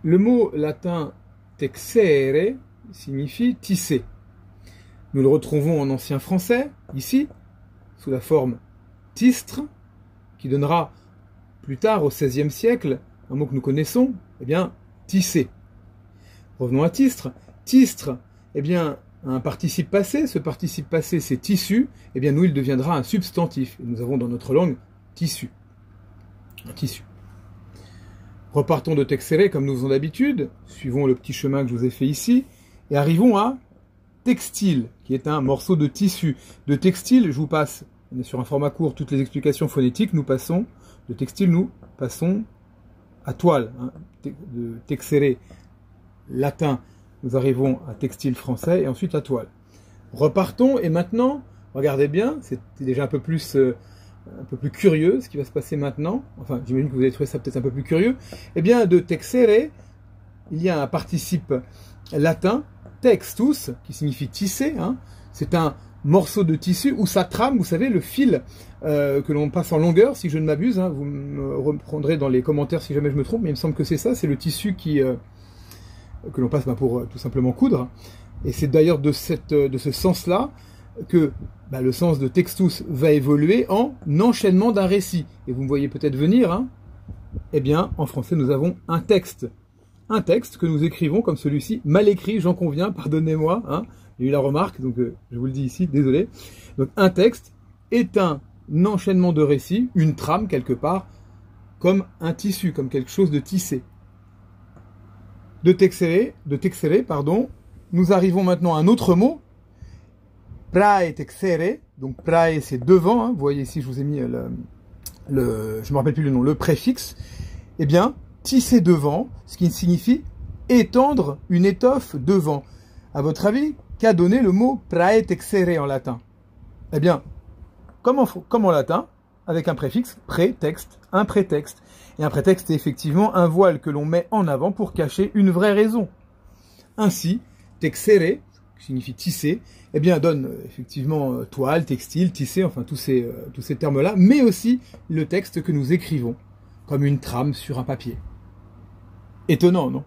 Le mot latin texere signifie tisser. Nous le retrouvons en ancien français, ici, sous la forme tistre, qui donnera plus tard, au XVIe siècle, un mot que nous connaissons, eh bien, tisser. Revenons à tistre. Tistre, eh bien, un participe passé. Ce participe passé, c'est tissu. Eh bien, nous, il deviendra un substantif. Et nous avons dans notre langue tissu. Un tissu. Repartons de texere comme nous faisons d'habitude. Suivons le petit chemin que je vous ai fait ici. Et arrivons à textile, qui est un morceau de tissu. De textile, je vous passe, on est sur un format court, toutes les explications phonétiques, nous passons, de textile, nous passons à toile. Hein, de texere, latin, nous arrivons à textile français, et ensuite à toile. Repartons, et maintenant, regardez bien, c'est déjà un peu plus curieux ce qui va se passer maintenant. Enfin, j'imagine que vous allez trouver ça peut-être un peu plus curieux. Eh bien, de texere, il y a un participe latin, textus, qui signifie tisser. Hein. C'est un morceau de tissu où ça trame, vous savez, le fil que l'on passe en longueur, si je ne m'abuse. Hein. Vous me reprendrez dans les commentaires si jamais je me trompe, mais il me semble que c'est ça, c'est le tissu que l'on passe pour tout simplement coudre. Et c'est d'ailleurs de ce sens-là que le sens de textus va évoluer en enchaînement d'un récit. Et vous me voyez peut-être venir, hein. Eh bien, en français, nous avons un texte. Un texte que nous écrivons comme celui-ci, mal écrit, j'en conviens, pardonnez-moi, hein. J'ai eu la remarque, donc je vous le dis ici, désolé. Donc un texte est un enchaînement de récits, une trame quelque part, comme un tissu, comme quelque chose de tissé. De texere, nous arrivons maintenant à un autre mot, prae texere, donc prae c'est devant, hein. Vous voyez ici, je vous ai mis je me rappelle plus le nom, le préfixe, eh bien, tisser devant, ce qui signifie étendre une étoffe devant. À votre avis, qu'a donné le mot prae texere en latin? Eh bien, comme en latin, avec un préfixe, prétexte, un prétexte. Et un prétexte est effectivement un voile que l'on met en avant pour cacher une vraie raison. Ainsi, texere, qui signifie tisser, eh bien, donne effectivement toile, textile, tisser, enfin tous ces termes-là, mais aussi le texte que nous écrivons, comme une trame sur un papier. Étonnant, non ?